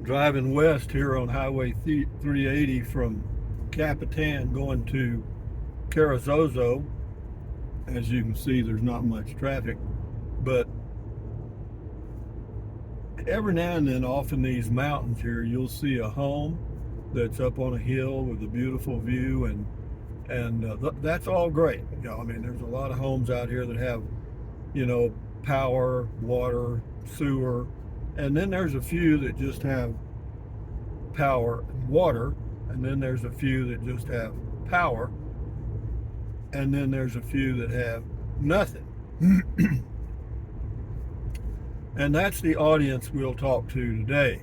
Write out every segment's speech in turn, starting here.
Driving west here on Highway 380 from Capitan going to Carrizozo. As you can see, there's not much traffic, but every now and then off in these mountains here, you'll see a home that's up on a hill with a beautiful view, and that's all great. I mean, there's a lot of homes out here that have, power, water, sewer, and then there's a few that just have power and water, and then there's a few that just have power, and then there's a few that have nothing. And that's the audience we'll talk to today.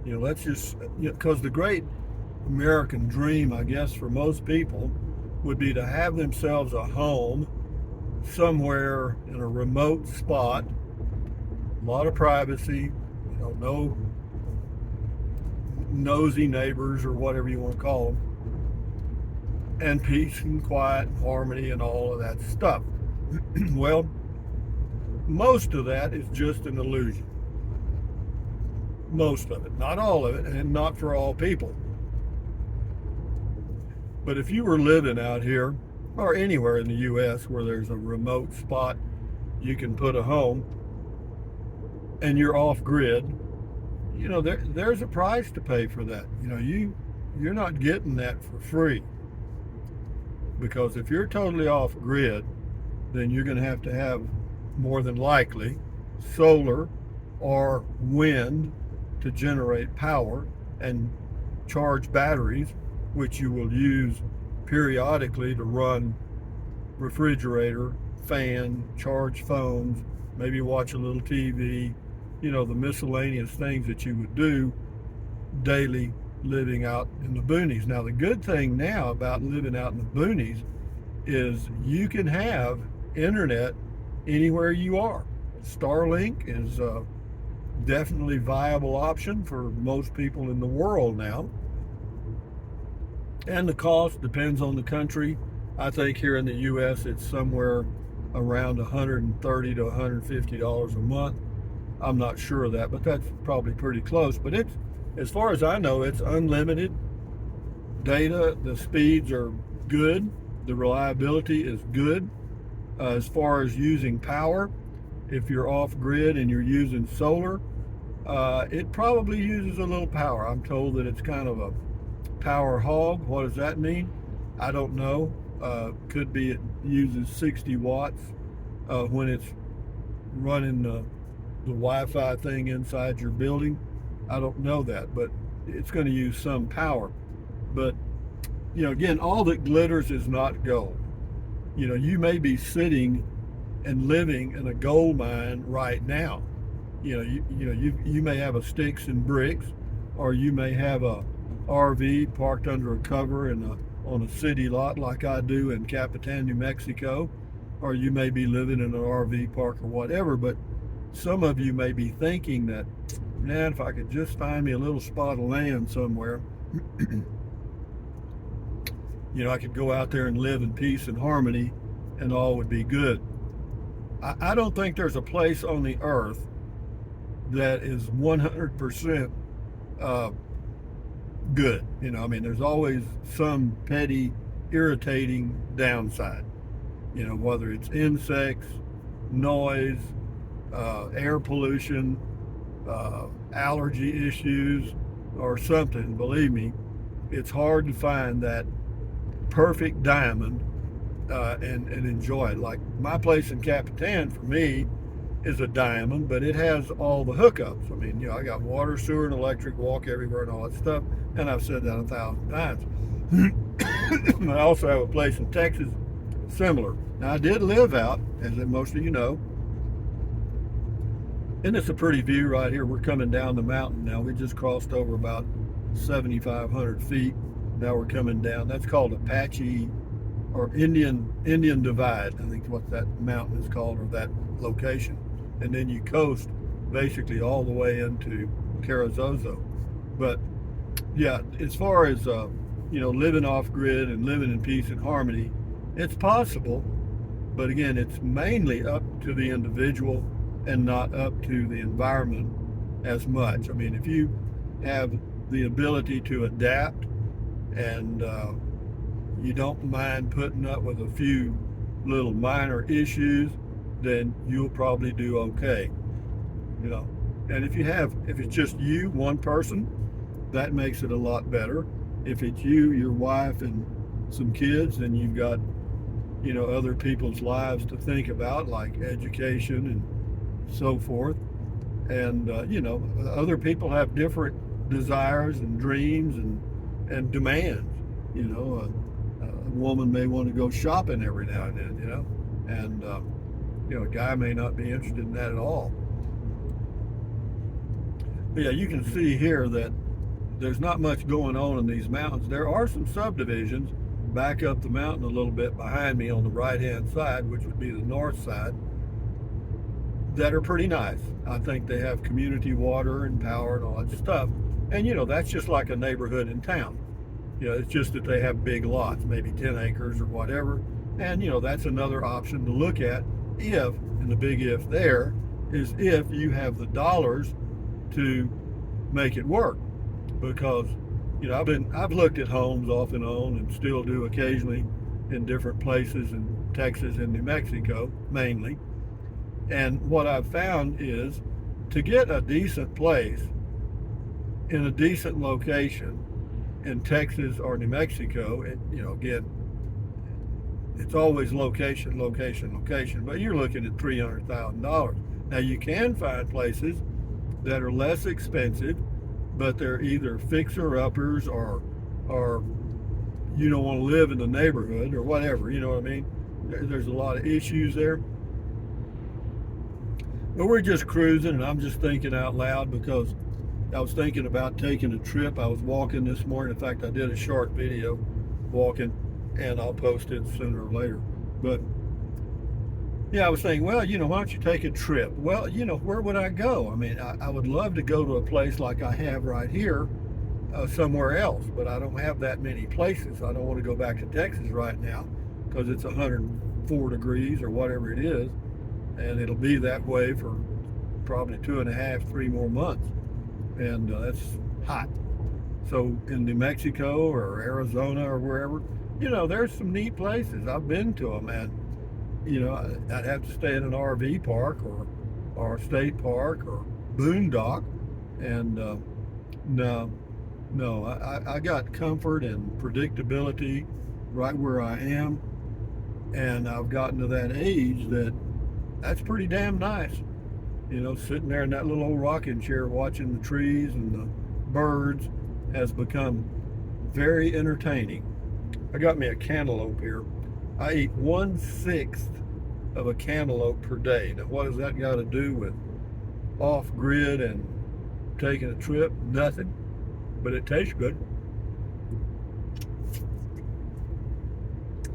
Let's just, because the great American dream, I guess, for most people would be to have themselves a home somewhere in a remote spot, a lot of privacy, no nosy neighbors or whatever you want to call them, and peace and quiet and harmony and all of that stuff. Well, most of that is just an illusion. Most of it, not all of it, and not for all people. But if you were living out here or anywhere in the U.S. where there's a remote spot you can put a home and you're off grid, there's a price to pay for that. You're not getting that for free, because if you're totally off grid, then you're going to have more than likely solar or wind to generate power and charge batteries, which you will use periodically to run refrigerator, fan, charge phones, maybe watch a little TV, the miscellaneous things that you would do daily living out in the boonies. Now, the good thing now about living out in the boonies is you can have internet anywhere you are. Starlink is definitely a viable option for most people in the world now. And the cost depends on the country. I think here in the U.S. it's somewhere around $130 to $150 a month. I'm not sure of that, but that's probably pretty close. But it's, as far as I know, it's unlimited data. The speeds are good. The reliability is good. As far as using power, if you're off grid and you're using solar, it probably uses a little power. I'm told that it's kind of a power hog. What does that mean? I don't know. Could be it uses 60 watts when it's running the Wi-Fi thing inside your building. I don't know that, but it's going to use some power. But again, all that glitters is not gold. You may be sitting and living in a gold mine right now. You may have a sticks and bricks, or you may have a RV parked under a cover on a city lot like I do in Capitan, New Mexico, or you may be living in an RV park or whatever. But some of you may be thinking that, man, if I could just find me a little spot of land somewhere, I could go out there and live in peace and harmony and all would be good. I don't think there's a place on the earth that is 100% good. There's always some petty, irritating downside. Whether it's insects, noise, air pollution, allergy issues, or something. Believe me, it's hard to find that perfect diamond and enjoy it. Like my place in Capitan, for me, is a diamond, but it has all the hookups. I got water, sewer, and electric, walk everywhere and all that stuff, and I've said that 1,000 times. I also have a place in Texas similar. Now, I did live out, as most of you know, and it's a pretty view right here. We're coming down the mountain now. We just crossed over about 7,500 feet. Now we're coming down. That's called Apache or Indian Divide, I think is what that mountain is called, or that location. And then you coast basically all the way into Carrizozo. But yeah, as far as living off grid and living in peace and harmony, it's possible. But again, it's mainly up to the individual and not up to the environment as much. If you have the ability to adapt, and you don't mind putting up with a few little minor issues, then you'll probably do okay. You know, and if it's just you, one person, that makes it a lot better. If it's you, your wife, and some kids, then you've got, other people's lives to think about, like education and so forth. And other people have different desires and dreams and demands. A woman may want to go shopping every now and then, and a guy may not be interested in that at all. But yeah, you can see here that there's not much going on in these mountains. There are some subdivisions back up the mountain a little bit behind me on the right hand side, which would be the north side, that are pretty nice. I think they have community water and power and all that stuff. And that's just like a neighborhood in town. It's just that they have big lots, maybe 10 acres or whatever. And that's another option to look at if, and the big if there, is if you have the dollars to make it work. Because I've looked at homes off and on, and still do occasionally in different places in Texas and New Mexico mainly. And what I've found is, to get a decent place in a decent location in Texas or New Mexico, again, it's always location, location, location, but you're looking at $300,000. Now, you can find places that are less expensive, but they're either fixer-uppers or you don't want to live in the neighborhood or whatever, you know what I mean? There's a lot of issues there. But we're just cruising, and I'm just thinking out loud, because I was thinking about taking a trip. I was walking this morning. In fact, I did a short video walking, and I'll post it sooner or later. But yeah, I was thinking, well, why don't you take a trip? Well, where would I go? I mean, I would love to go to a place like I have right here, somewhere else, but I don't have that many places. I don't want to go back to Texas right now because it's 104 degrees or whatever it is, and it'll be that way for probably 2.5, 3 more months, and that's hot. So in New Mexico or Arizona or wherever, there's some neat places. I've been to them, and I'd have to stay in an RV park or a state park or boondock. And no, I got comfort and predictability right where I am. And I've gotten to that age that's pretty damn nice. Sitting there in that little old rocking chair watching the trees and the birds has become very entertaining. I got me a cantaloupe here. I eat 1/6 of a cantaloupe per day. Now, what has that got to do with off-grid and taking a trip? Nothing. But it tastes good.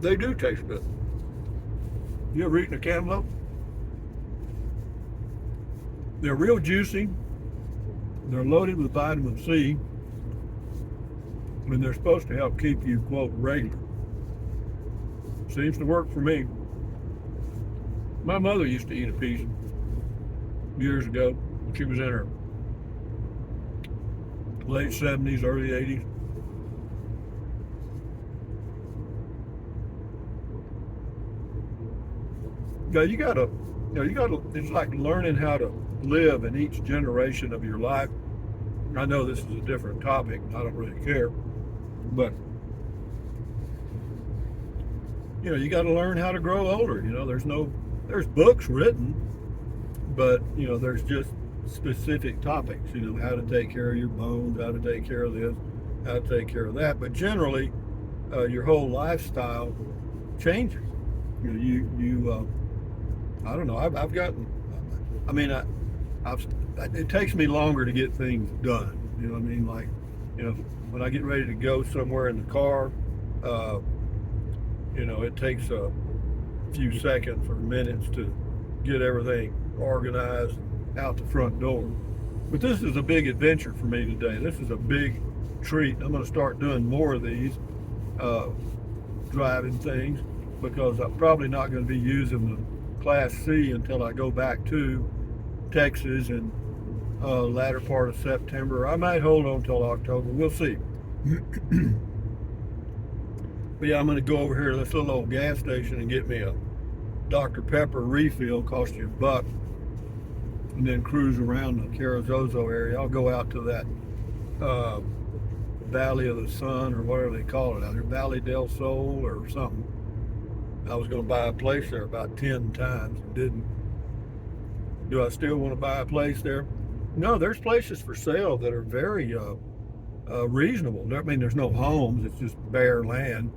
They do taste good. You ever eaten a cantaloupe? They're real juicy. They're loaded with vitamin C. And they're supposed to help keep you, quote, regular. Seems to work for me. My mother used to eat a piece years ago when she was in her late 70s, early 80s. Yeah, you gotta, it's like learning how to live in each generation of your life. I know this is a different topic, I don't really care, but you got to learn how to grow older. There's books written, but there's just specific topics. How to take care of your bones, how to take care of this, how to take care of that. But generally, your whole lifestyle changes. I don't know. I've gotten. I mean, it takes me longer to get things done. You know what I mean? Like, when I get ready to go somewhere in the car. It takes a few seconds or minutes to get everything organized out the front door. But this is a big adventure for me today. This is a big treat. I'm going to start doing more of these driving things, because I'm probably not going to be using the Class C until I go back to Texas and latter part of September. I might hold on till October. We'll see. But yeah, I'm going to go over here to this little old gas station and get me a Dr. Pepper refill. Cost you $1. And then cruise around the Carrizozo area. I'll go out to that Valley of the Sun, or whatever they call it out there, Valley del Sol or something. I was going to buy a place there about 10 times and didn't. Do I still want to buy a place there? No, there's places for sale that are very reasonable. I mean, there's no homes, it's just bare land,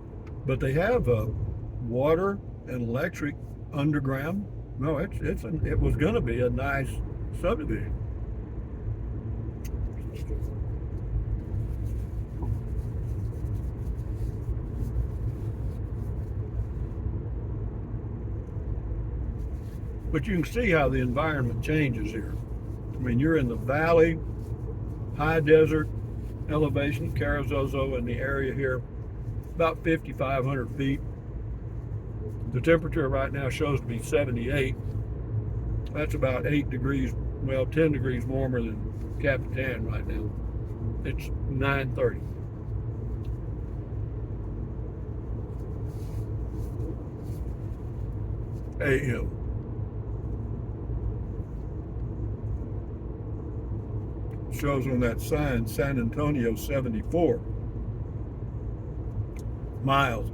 but they have water and electric underground. No, it was going to be a nice subdivision. But you can see how the environment changes here. I mean, you're in the valley, high desert elevation, Carrizozo in the area here, about 5,500 feet. The temperature right now shows to be 78. That's about 8 degrees, well, 10 degrees warmer than Capitan right now. It's 9:30. a.m. Shows on that sign San Antonio 74 miles.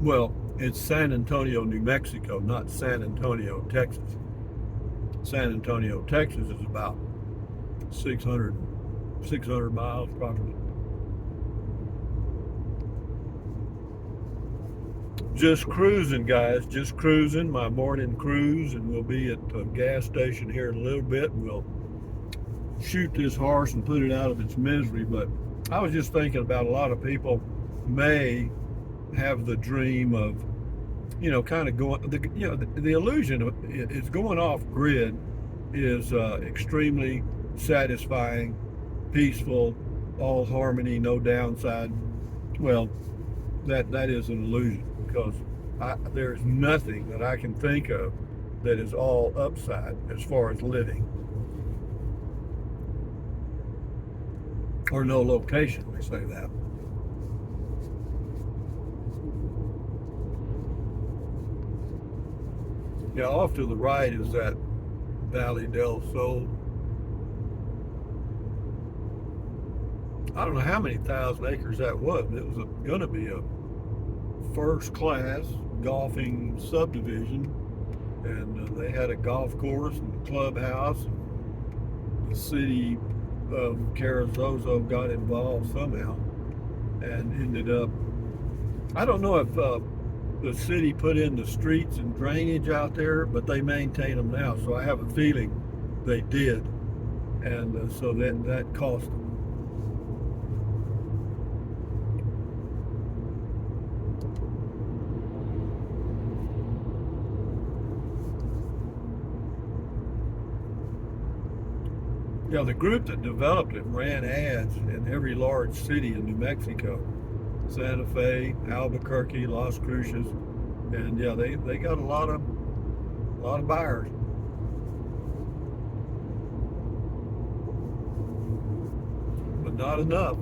Well, it's San Antonio, New Mexico, not San Antonio, Texas. San Antonio, Texas is about 600 miles probably. Just cruising, guys, just cruising, my morning cruise, and we'll be at the gas station here in a little bit, and we'll shoot this horse and put it out of its misery. But I was just thinking about a lot of people may have the dream of, kind of going, the illusion of it's going off grid is extremely satisfying, peaceful, all harmony, no downside. Well, that is an illusion, because there's nothing that I can think of that is all upside as far as living. Or no location, we say that. Yeah, off to the right is that Valley del Sol. I don't know how many thousand acres that was, but it was going to be a first-class golfing subdivision, and they had a golf course and a clubhouse. And the city of Carrizozo got involved somehow and ended up, I don't know if the city put in the streets and drainage out there, but they maintain them now, so I have a feeling they did, and so that cost them. Yeah, the group that developed it ran ads in every large city in New Mexico. Santa Fe, Albuquerque, Las Cruces, and yeah, they got a lot of buyers. But not enough.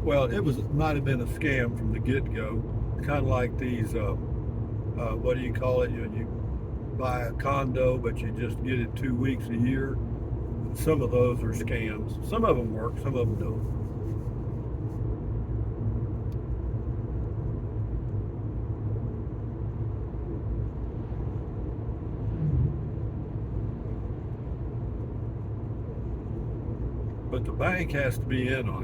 Well, might have been a scam from the get-go. Kind of like these, what do you call it? You buy a condo, but you just get it 2 weeks a year. Some of those are scams. Some of them work, some of them don't. But the bank has to be in on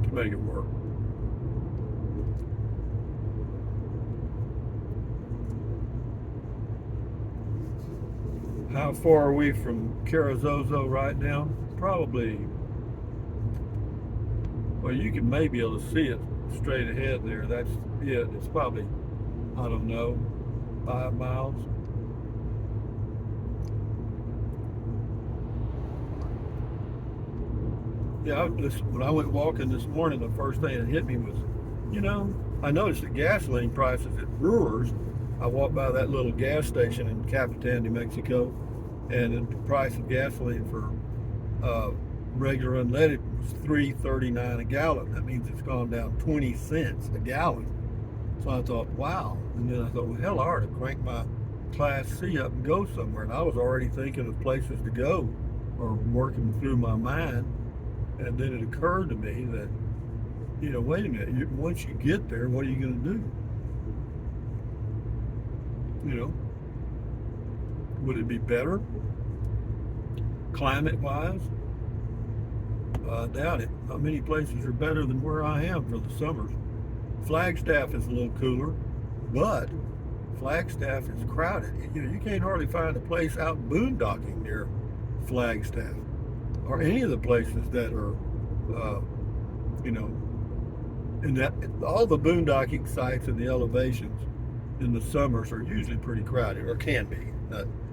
it to make it work. How far are we from Carrizozo right now? Probably, well, you can maybe be able to see it straight ahead there. That's it. It's probably, I don't know, 5 miles. Yeah, when I went walking this morning, the first thing that hit me was, I noticed the gasoline prices at Brewers I walked by that little gas station in Capitan, New Mexico, and the price of gasoline for uh, regular unleaded was $3.39 a gallon. That means it's gone down 20 cents a gallon. So I thought, wow. And then I thought, well, hell, I ought to crank my Class C up and go somewhere. And I was already thinking of places to go or working through my mind. And then it occurred to me that, wait a minute, once you get there, what are you going to do? Would it be better climate-wise? I doubt it. Not many places are better than where I am for the summers. Flagstaff is a little cooler, but Flagstaff is crowded. You can't hardly find a place out boondocking near Flagstaff, or any of the places that are, and that all the boondocking sites and the elevations in the summers are usually pretty crowded, or can be.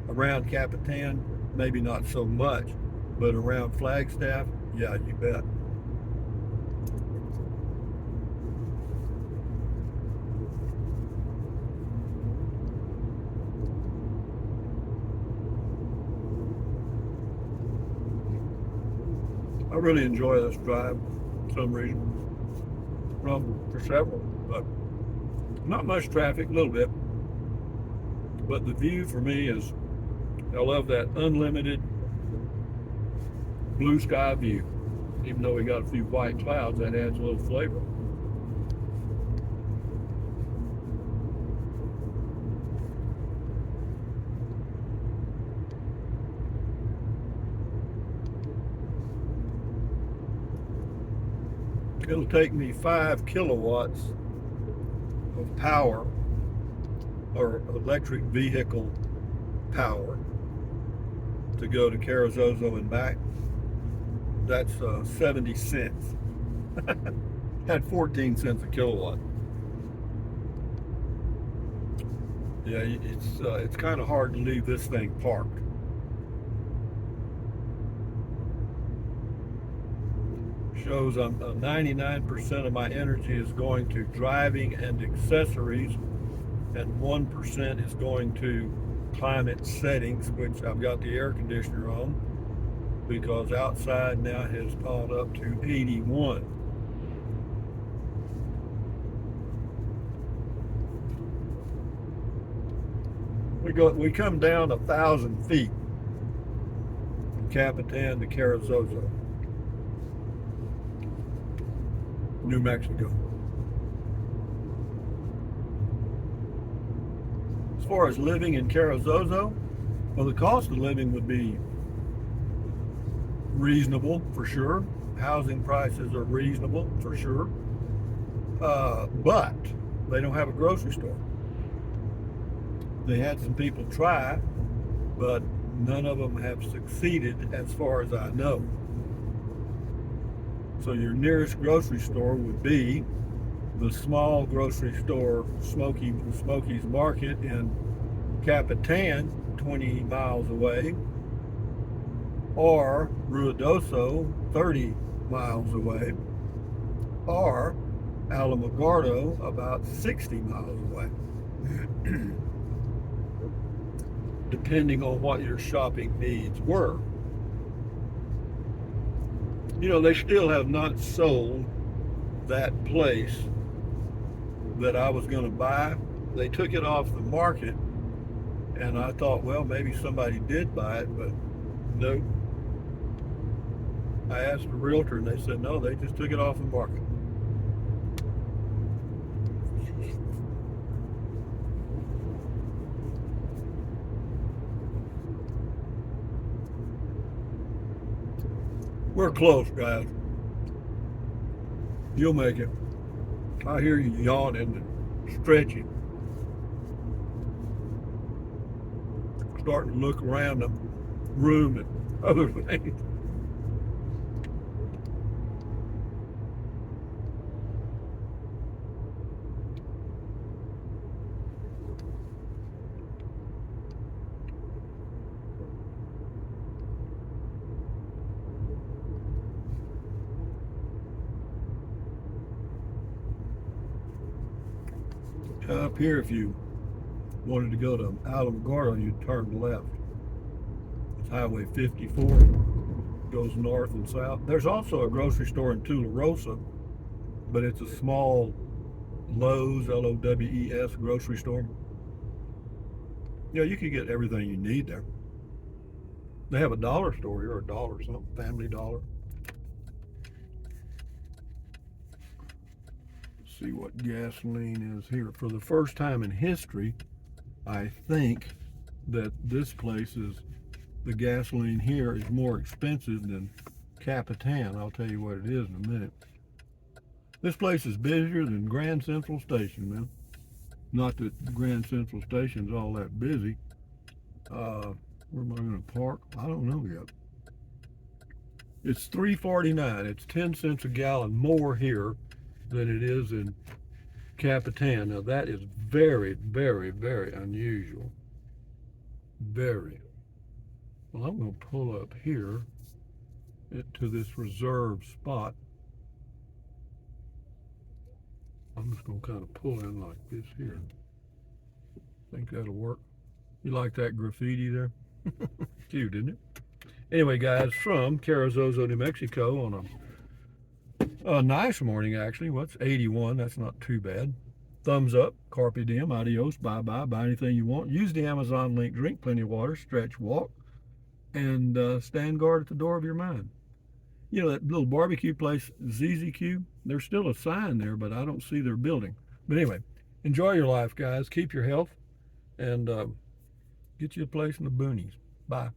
Around Capitan, maybe not so much, but around Flagstaff, yeah, you bet. I really enjoy this drive for some reason. Well, for several, but not much traffic, a little bit. But the view for me is, I love that unlimited blue sky view. Even though we got a few white clouds, that adds a little flavor. It'll take me 5 kilowatts of power, or electric vehicle power, to go to Carrizozo and back. That's 70 cents. At 14 cents a kilowatt. Yeah, it's kind of hard to leave this thing parked. Shows 99% of my energy is going to driving and accessories, and 1% is going to climate settings, which I've got the air conditioner on because outside now has gone up to 81. We come down 1,000 feet from Capitan to Carrizozo, New Mexico. As far as living in Carrizozo, well, the cost of living would be reasonable for sure. Housing prices are reasonable for sure. But they don't have a grocery store. They had some people try, but none of them have succeeded as far as I know. So your nearest grocery store would be the small grocery store, Smokey's Market in Capitan, 20 miles away, or Ruidoso, 30 miles away, or Alamogordo, about 60 miles away. Depending on what your shopping needs were. They still have not sold that place that I was going to buy. They took it off the market, and I thought, well, maybe somebody did buy it, but no. I asked the realtor, and they said, no, they just took it off the market. We're close, guys. You'll make it. I hear you yawning and stretching. Starting to look around the room and other things. Up here, if you wanted to go to Alamogordo, you turn left. It's Highway 54, goes north and south. There's also a grocery store in Tularosa, but it's a small Lowe's, Lowes, grocery store. Yeah, you can get everything you need there. They have a dollar store here, or a dollar something, Family Dollar. Let's see what gasoline is here. For the first time in history, I think that this place is, the gasoline here is more expensive than Capitan. I'll tell you what it is in a minute. This place is busier than Grand Central Station, man. Not that Grand Central Station's all that busy. Where am I going to park? I don't know yet. It's $3.49. It's 10 cents a gallon more here than it is in Capitan. Now that is very, very, very unusual. Very. Well, I'm going to pull up here to this reserve spot. I'm just going to kind of pull in like this here. Think that'll work. You like that graffiti there? Cute, isn't it? Anyway, guys, from Carrizozo, New Mexico, on a nice morning, actually. What's 81? That's not too bad. Thumbs up, carpe diem, adios, bye-bye, buy anything you want. Use the Amazon link, drink plenty of water, stretch, walk, and stand guard at the door of your mind. You know, that little barbecue place, ZZQ, there's still a sign there, but I don't see their building. But anyway, enjoy your life, guys. Keep your health, and get you a place in the boonies. Bye.